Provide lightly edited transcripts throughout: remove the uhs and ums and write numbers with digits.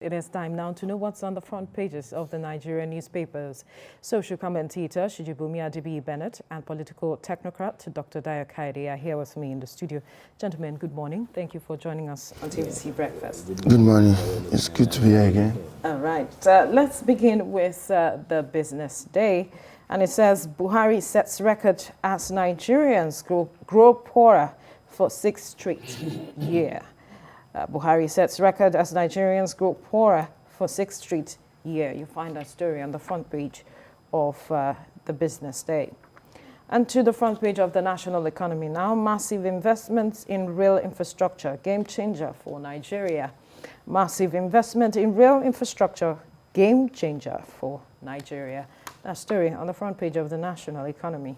It is time now to know what's on the front pages of the Nigerian newspapers. Social commentator Shijibumi Adibi Bennett and political technocrat Dr. Dayo Kaide are here with me in the studio. Gentlemen, good morning. Thank you for joining us on TVC Breakfast. Good morning. It's good to be here again. All right. Let's begin with the business day. And it says Buhari sets record as Nigerians grow poorer for 6th straight year. Buhari sets record as Nigerians grow poorer for 6th straight year. You find that story on the front page of the business day. And to the front page of the national economy now, massive investments in rail infrastructure, game changer for Nigeria. Massive investment in rail infrastructure, game changer for Nigeria. That story on the front page of the national economy.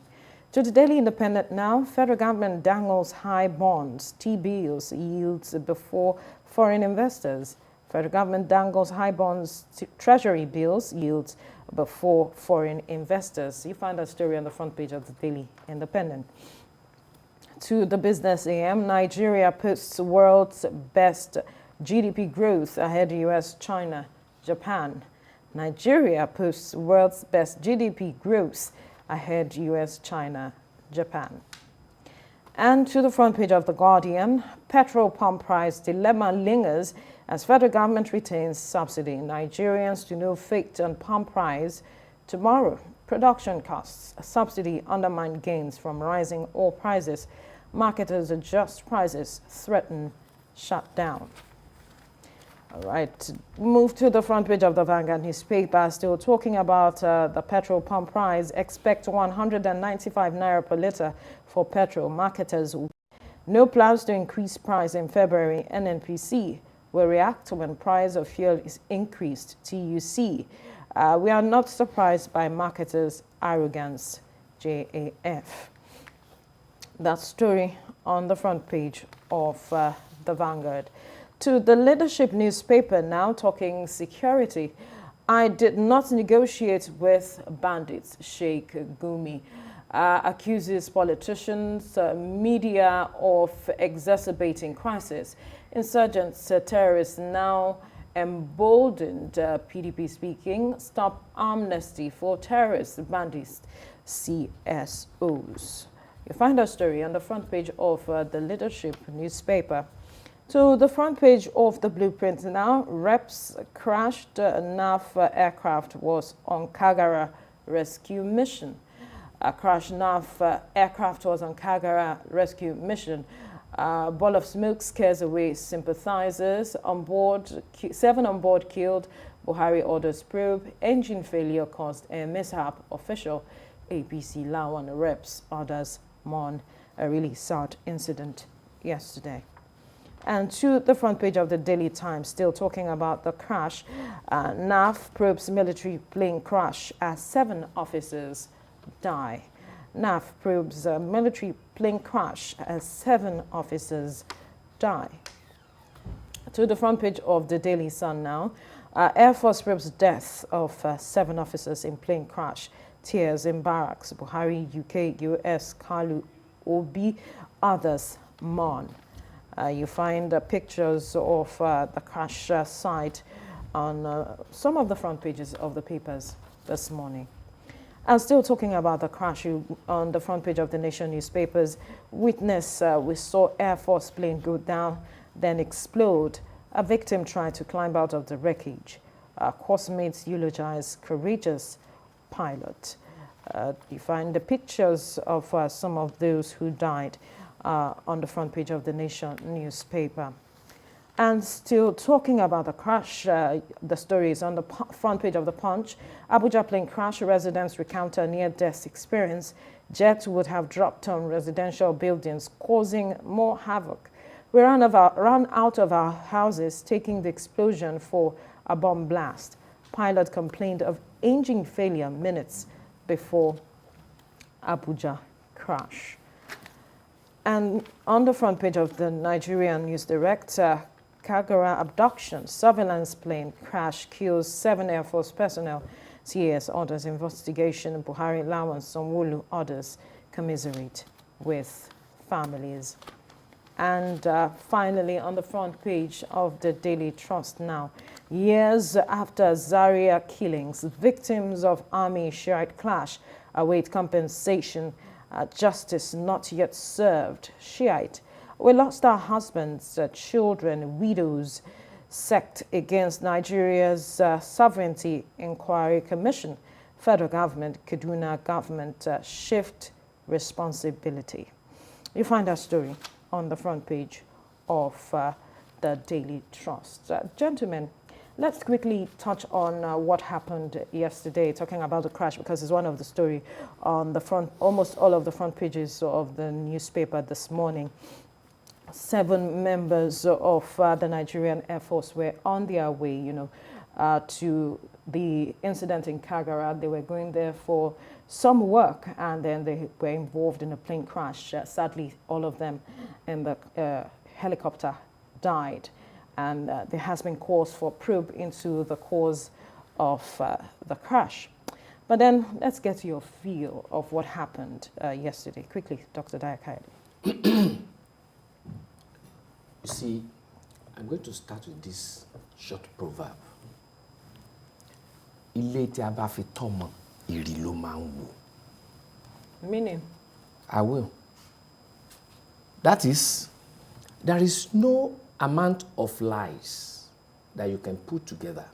To the Daily Independent now, federal government dangles high bonds, T-bills yields before foreign investors. Federal government dangles high bonds, treasury bills yields before foreign investors. You find that story on the front page of the Daily Independent. To the Business AM, Nigeria posts world's best GDP growth ahead US, China, Japan. Nigeria posts world's best GDP growth ahead US, China, Japan. And to the front page of The Guardian, petrol pump price dilemma lingers as federal government retains subsidy. Nigerians to know fate on pump price tomorrow. Production costs, subsidy undermine gains from rising oil prices. Marketers adjust prices, threaten shutdown. All right, move to the front page of the Vanguard newspaper, still talking about the petrol pump price. Expect 195 naira per litre for petrol. Marketers, no plans to increase price in February. NNPC will react when price of fuel is increased. TUC, we are not surprised by marketers' arrogance. JAF. That story on the front page of the Vanguard. To the Leadership newspaper now, talking security. I did not negotiate with bandits, Sheikh Gumi accuses politicians, media of exacerbating crisis. Insurgents, terrorists now emboldened, PDP speaking, stop amnesty for terrorists, bandits, CSOs. You find our story on the front page of the Leadership newspaper. To the front page of the Blueprint now, reps crashed NAF aircraft was on Kagara rescue mission. Crashed NAF aircraft was on Kagara rescue mission. Ball of smoke scares away sympathizers. On board, 7 on board killed. Buhari orders probe. Engine failure caused a mishap. Official APC Lawan reps others mourn a really sad incident yesterday. And to the front page of the Daily Times, still talking about the crash. NAF probes military plane crash as 7 officers die. NAF probes military plane crash as 7 officers die. To the front page of the Daily Sun now. Air Force probes death of 7 officers in plane crash. Tears in barracks. Buhari, UK, US, Kalu, Obi, others mourn. You find pictures of the crash site on some of the front pages of the papers this morning. And still talking about the crash, on the front page of the Nation newspapers, witness, we saw Air Force plane go down, then explode. A victim tried to climb out of the wreckage. Course-mates eulogize courageous pilot. You find the pictures of some of those who died on the front page of the Nation newspaper. And still talking about the crash, the story is on the front page of the Punch. Abuja plane crash, residents recount a near-death experience. Jet would have dropped on residential buildings, causing more havoc. We ran out of our houses, taking the explosion for a bomb blast. Pilot complained of engine failure minutes before Abuja crash. And on the front page of the Nigerian News Direct, Kagara abduction, surveillance plane crash kills 7 Air Force personnel. CAS orders investigation. Buhari, Lawan, Sanwo-Olu orders commiserate with families. And finally, on the front page of the Daily Trust now, years after Zaria killings, victims of Army Shiite clash await compensation. Justice not yet served. Shiite. We lost our husbands, children, widows. Sect against Nigeria's Sovereignty Inquiry Commission. Federal government, Kaduna government shift responsibility. You find that story on the front page of the Daily Trust. Gentlemen, let's quickly touch on what happened yesterday, talking about the crash, because it's one of the story on the front, almost all of the front pages of the newspaper this morning. 7 members of the Nigerian Air Force were on their way, to the incident in Kagara. They were going there for some work, and then they were involved in a plane crash. Sadly, all of them in the helicopter died, and there has been calls for probe into the cause of the crash. But then let's get to your feel of what happened yesterday. Quickly, Dr. Diakayode. You see, I'm going to start with this short proverb. Ilé tí a bá fi tọ́mọ, ìrì ló máa ń wò. Meaning? I will. That is, there is no amount of lies that you can put together.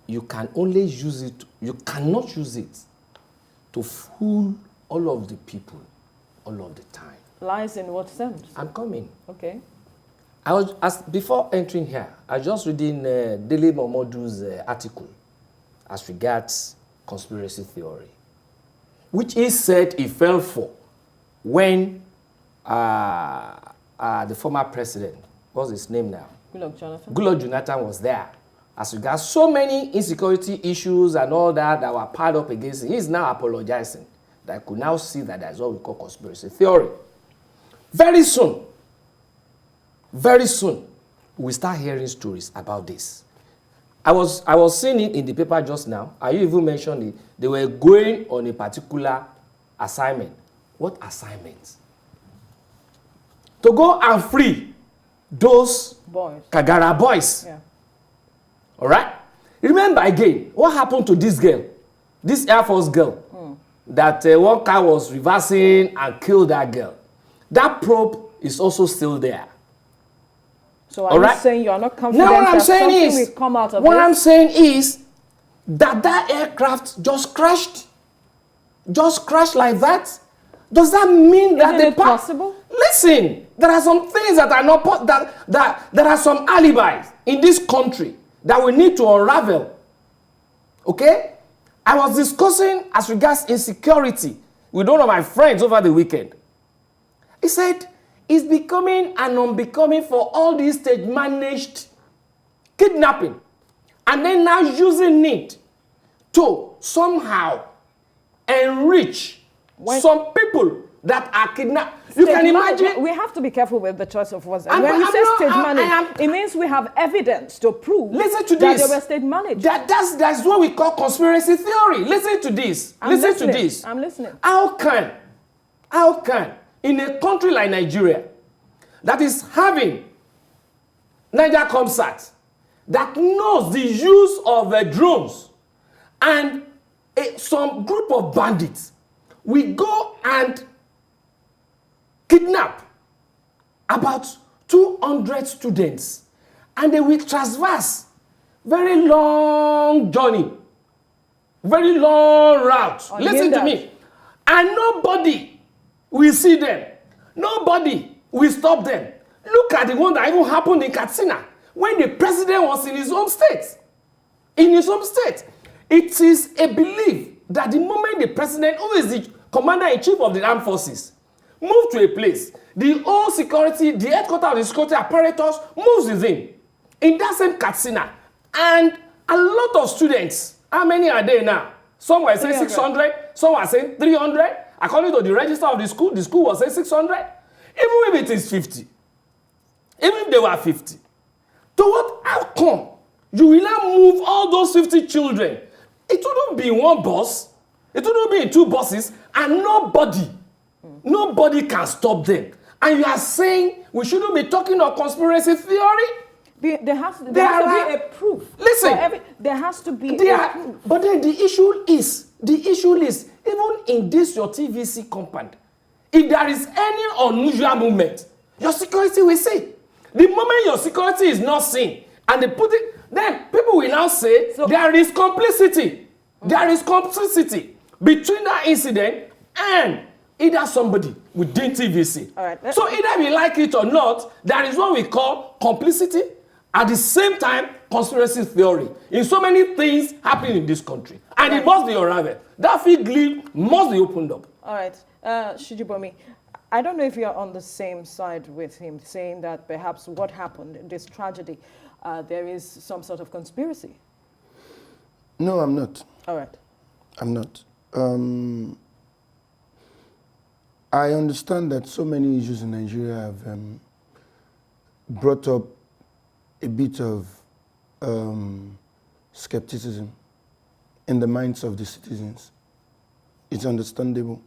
You can only use it, you cannot use it to fool all of the people all of the time. Lies in what sense? I'm coming. Okay. Before entering here, I was just reading Dele Momodu's article as regards conspiracy theory, which he said he fell for when the former president, what's his name now? Goodluck Jonathan was there. As regards so many insecurity issues and all that were piled up against him, he's now apologizing. That I could now see that that's what we call conspiracy theory. Very soon, we start hearing stories about this. I was seeing it in the paper just now. I even mentioned it. They were going on a particular assignment. What assignment? To go and free those boys. Kagara boys. Yeah. All right? Remember again, what happened to this girl? This Air Force girl. That one car was reversing and killed that girl. That probe is also still there. So are you saying you are not confident that something will come out of what this? I'm saying is that aircraft just crashed like that. Does that mean that Isn't it possible? Listen, there are some things that are not that there are some alibis in this country that we need to unravel. Okay? I was discussing as regards insecurity with one of my friends over the weekend. He said, it's becoming an unbecoming for all these stage-managed kidnapping and then now using it to somehow enrich some people that are kidnapped. You can imagine. We have to be careful with the choice of words. When you say stage managed, it means we have evidence to prove that they were stage managed. That's what we call conspiracy theory. Listen to this. Listen to this. I'm listening. How can, in a country like Nigeria, that is having Niger Comsat, that knows the use of drones, and some group of bandits, we go and kidnap about 200 students, and they will traverse very long journey, very long route. Listen to me. And nobody will see them. Nobody will stop them. Look at the one that even happened in Katsina when the president was in his home state. In his home state. It is a belief that the moment the president, who is the commander-in-chief of the armed forces, moves to a place, the whole security, the headquarters of the security apparatus moves with him. In that same Katsina. And a lot of students, how many are there now? Some were saying 600, some were saying 300. According to the register of the school was saying 600. Even if it is 50, even if they were 50, to what outcome? You will now move all those 50 children. It wouldn't be in one bus. It wouldn't be in 2 buses, and nobody can stop them. And you are saying we shouldn't be talking of conspiracy theory? There has to be a proof. Listen. There has to be a proof. But then the issue is, even in this your TVC compound, if there is any unusual movement, your security will see. The moment your security is not seen, and they put it, then people will now say there is complicity. There is complicity between that incident and either somebody within TVC. All right. So either we like it or not, there is what we call complicity. At the same time, conspiracy theory. In so many things happening in this country. And it must be unraveled. That fig leaf must be opened up. All right. Shijibomi, I don't know if you're on the same side with him, saying that perhaps what happened in this tragedy, there is some sort of conspiracy. No, I'm not. All right. I'm not. I understand that so many issues in Nigeria have brought up a bit of skepticism in the minds of the citizens. It's understandable,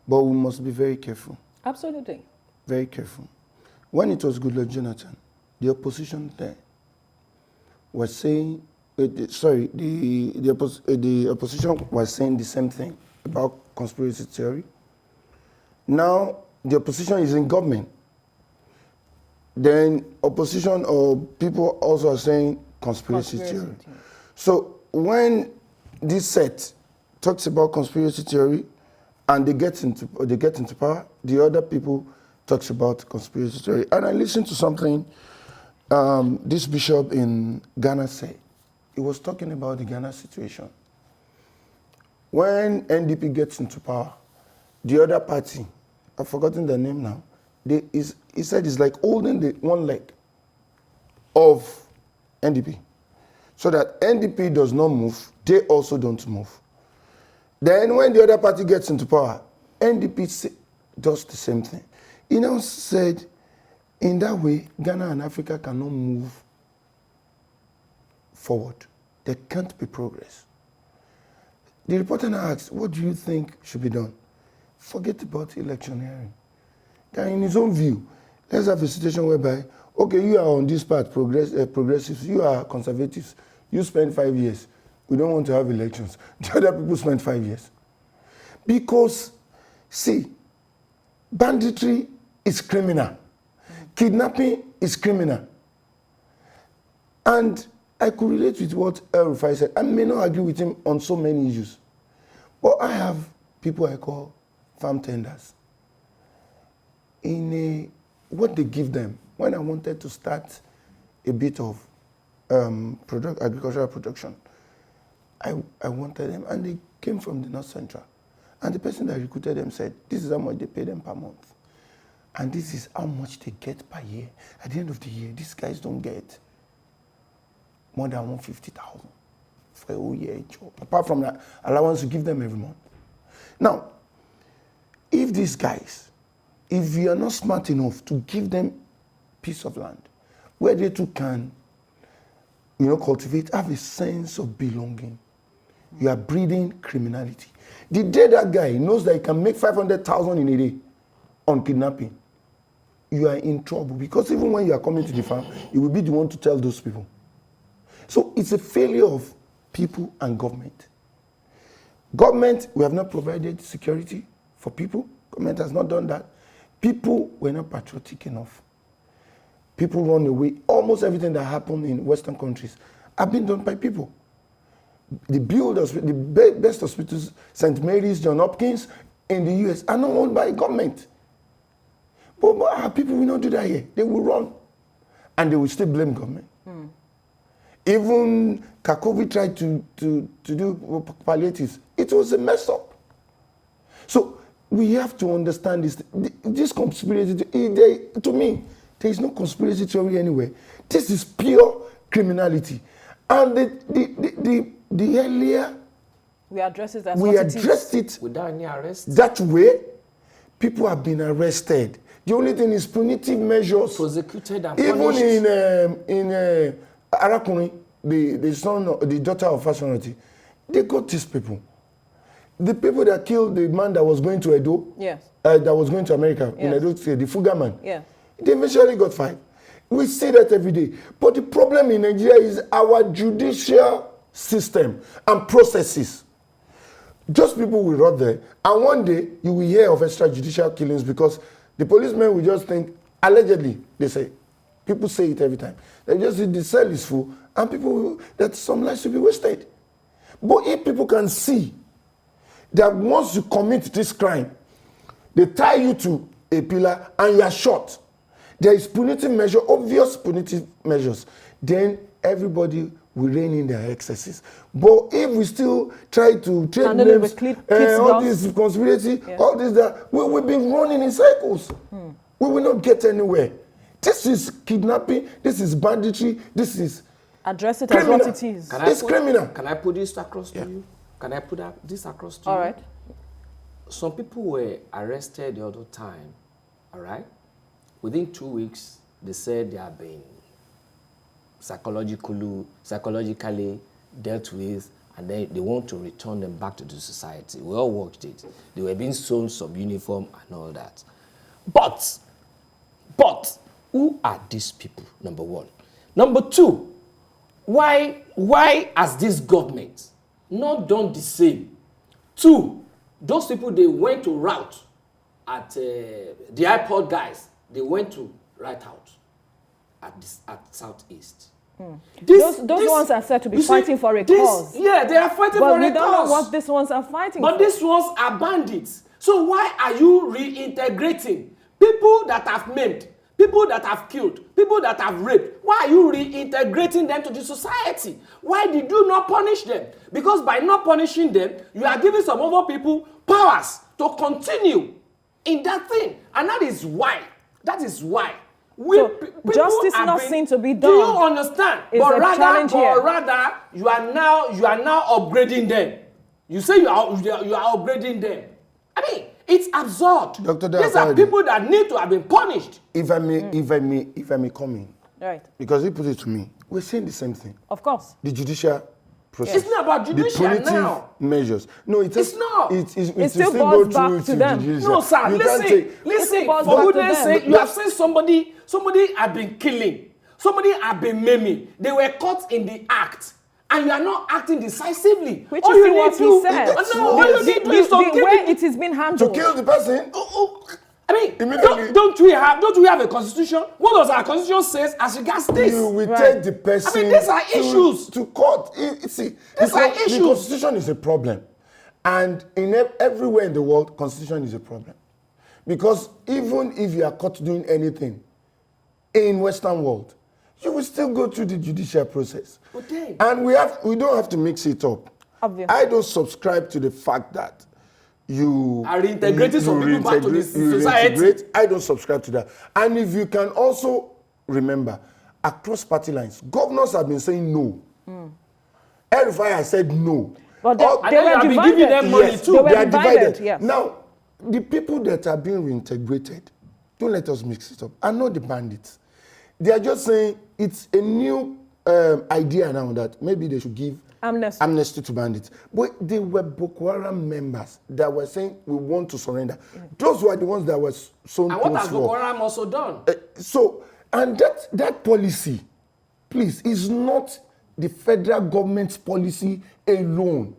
but we must be very careful. Absolutely. Very careful. When it was Goodluck Jonathan, the opposition there was saying, the opposition was saying the same thing about conspiracy theory. Now the opposition is in government. Then opposition or people also are saying conspiracy theory. So when this set talks about conspiracy theory and they get into power, the other people talks about conspiracy theory. And I listened to something this bishop in Ghana said. He was talking about the Ghana situation. When NDP gets into power, the other party, I've forgotten the name now, he said it's like holding the one leg of NDP. So that NDP does not move, they also don't move. Then when the other party gets into power, NDP does the same thing. He now said, in that way, Ghana and Africa cannot move forward. There can't be progress. The reporter now asked, what do you think should be done? Forget about electioneering. In his own view, let's have a situation whereby, okay, you are on this part, progressives, you are conservatives, you spend 5 years. We don't want to have elections. The other people spend 5 years. Because, see, banditry is criminal. Kidnapping is criminal. And I could relate with what El Rufai said. I may not agree with him on so many issues. But I have people I call farm tenders. What they give them, when I wanted to start a bit of agricultural production, I wanted them, and they came from the North Central. And the person that recruited them said, this is how much they pay them per month. And this is how much they get per year. At the end of the year, these guys don't get more than 150,000 for a whole year job, apart from the allowance you give them every month. Now, if these guys, if you are not smart enough to give them piece of land where they too can, cultivate, have a sense of belonging, you are breeding criminality. The day that guy knows that he can make 500,000 in a day on kidnapping, you are in trouble, because even when you are coming to the farm, you will be the one to tell those people. So it's a failure of people and government. Government, we have not provided security for people. Government has not done that. People were not patriotic enough. People run away. Almost everything that happened in Western countries have been done by people. The best hospitals, St. Mary's, John Hopkins, in the US are not owned by government. But our people will not do that here. They will run. And they will still blame government. Even Kakovi tried to do palliatives. It was a mess up. So we have to understand this conspiracy. To me, there is no conspiracy theory anywhere. This is pure criminality. And the earlier we address it without any arrest. That way, people have been arrested. The only thing is punitive measures. Prosecuted and even punished. in Arakuni, the daughter of Fashionati, they got these people. The people that killed the man that was going to Edo, Yes. that was going to America in Yes. Edo State, the Fuga man, Yeah. they eventually got fined. We see that every day. But the problem in Nigeria is our judicial system and processes. Just people will rot there, and one day you will hear of extrajudicial killings because the policemen will just think, allegedly, they say, people say it every time. They just say the cell is full, and people that some lives will be wasted. But if people can see that once you commit this crime, they tie you to a pillar and you are shot, there is punitive measure, obvious punitive measures, then everybody will rein in their excesses. But if we still try to trade names, all this conspiracy, all this, that, we've been running in circles. We will not get anywhere. This is kidnapping, this is banditry, this is Address it criminal. as what it is. It's criminal. Can I put this across to you? Can I put this across to you? All right. Some people were arrested the other time, all right? Within 2 weeks, they said they have been psychologically dealt with, and then they want to return them back to the society. We all watched it. They were being sewn some uniform and all that. But, who are these people, number one? Number two, why has this government not done the same? Two, those people, they went to rout at the airport guys, they went to right out at Southeast. Those ones are said to be fighting for a cause. Yeah, they are fighting But for we a don't cause. know what these ones are fighting But for. these ones are bandits. So why are you reintegrating people that have maimed, people that have killed, people that have raped? Why are you reintegrating them to the society? Why did you not punish them? Because by not punishing them, you are giving some other people powers to continue in that thing. And that is why. So justice not seen to be done. Do you understand? Is a challenge here. Rather, you are now upgrading them. You say you are upgrading them. I mean, it's absurd. Dr. These are people that need to have been punished. If I may come in, Right. because he put it to me, we're saying the same thing. Of course. The judicial process. It's not about the judicial punitive now. measures. No, It's not. It still go goes back through to them. judicial. No, sir. You can't take- Listen. falls For back to goodness them. sake, you have seen somebody have been killing. Somebody have been maiming. They were caught in the act. And you are not acting decisively. Which All is you still need what to- he said. No, all you need to do is to The kill way the- it is being to handled. kill the person. I mean, Immediately. don't we have a constitution? What does our constitution says as regards this? You will Right. take the person. I mean, these are issues. to court. See, These are the issues. constitution is a problem, and in everywhere in the world, constitution is a problem, because even if you are caught doing anything in Western world, you will still go through the judicial process. But then- And we don't have to mix it up. Obvious. I don't subscribe to the fact that you Are reintegrating some people back to the you society. reintegrate. I don't subscribe to that. And if you can also remember, across party lines, governors have been saying no. El-Rufai has said no. But All- they were have been divided. giving them money yes, too. They were they are divided, divided. yes. Now, the people that are being reintegrated, don't let us mix it up, are not the bandits. They are just saying it's a new idea now that maybe they should give amnesty to bandits. But they were Boko Haram members that were saying we want to surrender. Those were the ones that were sown And what has post-war. Boko Haram also done? So, and that policy, please, is not the federal government's policy alone.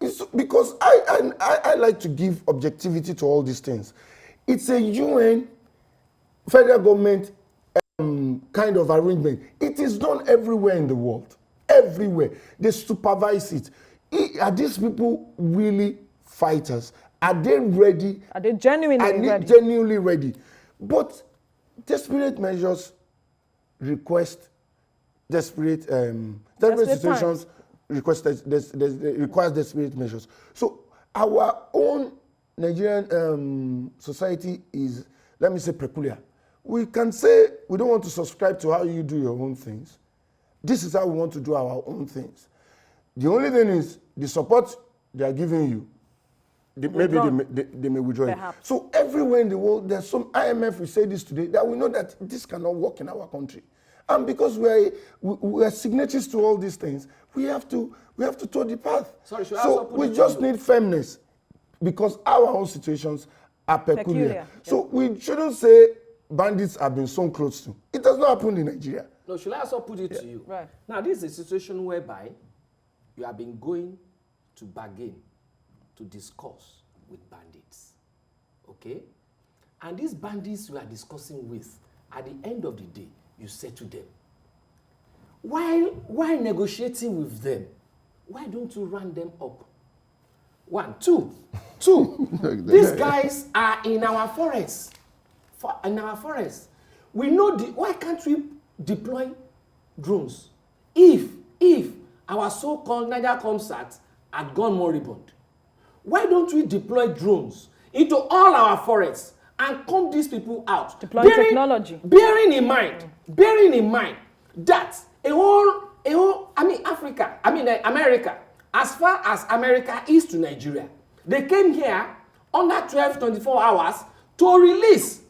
It's because I like to give objectivity to all these things. It's a UN federal government kind of arrangement. It is done everywhere in the world. Everywhere. They supervise it. Are these people really fighters? Are they ready? Are they genuinely ready? Genuinely ready. But desperate measures request desperate situations requires desperate measures. So our own Nigerian society is, let me say, peculiar. We can say we don't want to subscribe to how you do your own things. This is how we want to do our own things. The only thing is the support they are giving you, maybe they may withdraw it. Perhaps. So everywhere in the world, there's some IMF will say this today, that we know that this cannot work in our country. And because we are signatories to all these things, we have to toe the path. Sorry, should I also So put we it just to you? need firmness, because our own situations are peculiar. Peculiar, So we shouldn't say bandits have been sewn close to. It does not happen in Nigeria. No, should I also put it to you? Right. Now, this is a situation whereby you have been going to bargain, to discuss with bandits, okay? And these bandits you are discussing with, at the end of the day, you say to them, while negotiating with them, why don't you round them up? One, two. These guys are in our forests. We know why can't we deploy drones? If our so-called Niger Comsat had gone moribund, why don't we deploy drones into all our forests and comb these people out? Deploy technology. Bearing in mind that America, as far as America is to Nigeria, they came here under 24 hours to release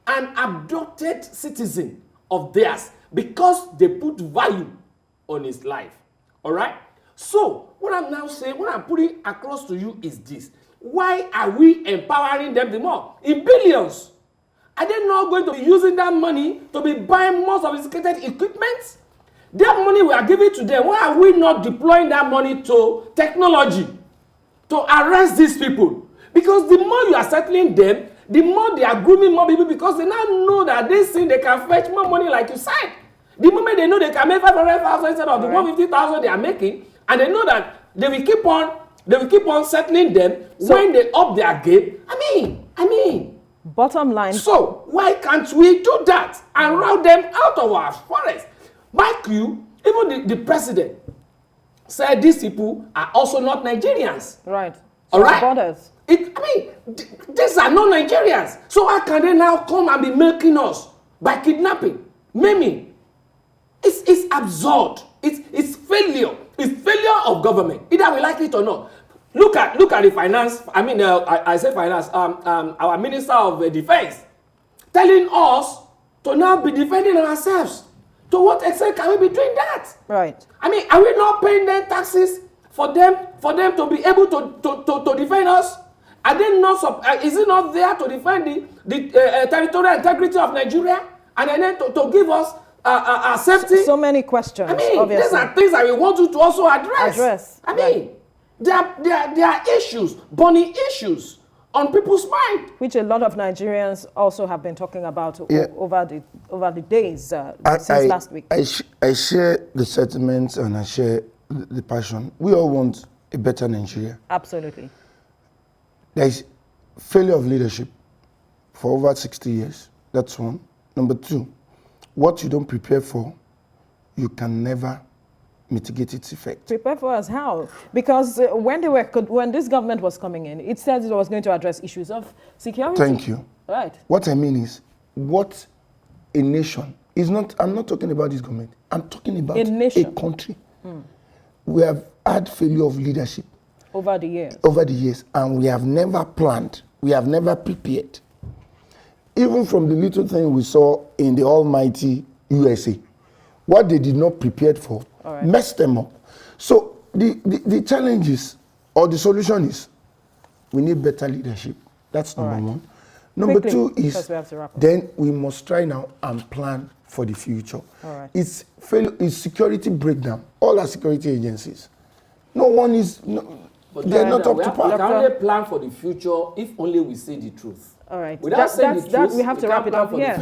an abducted citizen of theirs because they put value on his life. All right? So, what I'm now saying, what I'm putting across to you is this. Why are we empowering them the more? In billions. Are they not going to be using that money to be buying more sophisticated equipment? That money we are giving to them, why are we not deploying that money to technology to arrest these people? Because the more you are settling them, the more they are grooming more people, because they now know that they think they can fetch more money, like you said. The moment they know they can make 500,000 instead of the 150,000 they are making, and they know that they will keep on settling them when they up their game. I mean. Bottom line. So why can't we do that and rout them out of our forest? Mind you, even the president said these people are also not Nigerians. Right. All right. Borders. These are not Nigerians. So how can they now come and be milking us by kidnapping, maiming? It's absurd. It's failure. It's failure of government. Either we like it or not. Look at the finance. I say finance. Our Minister of Defense telling us to now be defending ourselves. To what extent can we be doing that? Right. Are we not paying them taxes for them to be able to defend us? Are they not? Is it not there to defend the territorial integrity of Nigeria, and then to give us safety? So many questions. Obviously. These are things that we want you to also address. There are issues, burning issues on people's mind, which a lot of Nigerians also have been talking about over the days since last week. I share the sentiments and I share the passion. We all want a better Nigeria. Absolutely. There is failure of leadership for over 60 years. That's one. Number two, what you don't prepare for, you can never mitigate its effect. Prepare for us how? Because when this government was coming in, it said it was going to address issues of security. Thank you. Right. What I mean is, what a nation is not. I'm not talking about this government. I'm talking about a country. We have had failure of leadership over the years, and we have never planned. We have never prepared. Even from the little thing we saw in the almighty USA, what they did not prepare for messed them up. So the challenge is, or the solution is, we need better leadership. That's number one. Number two is, then we must try now and plan for the future. It's security breakdown. All our security agencies. No one is, they're not up to par. We can only plan for the future if only we say the truth. All right. Without saying the truth, we have to wrap it up here.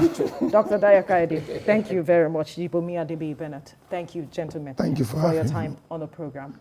Dr. Dayakaide, thank you very much. Jibomi Adebi Bennett. Thank you, gentlemen. Thank you for your time on the program.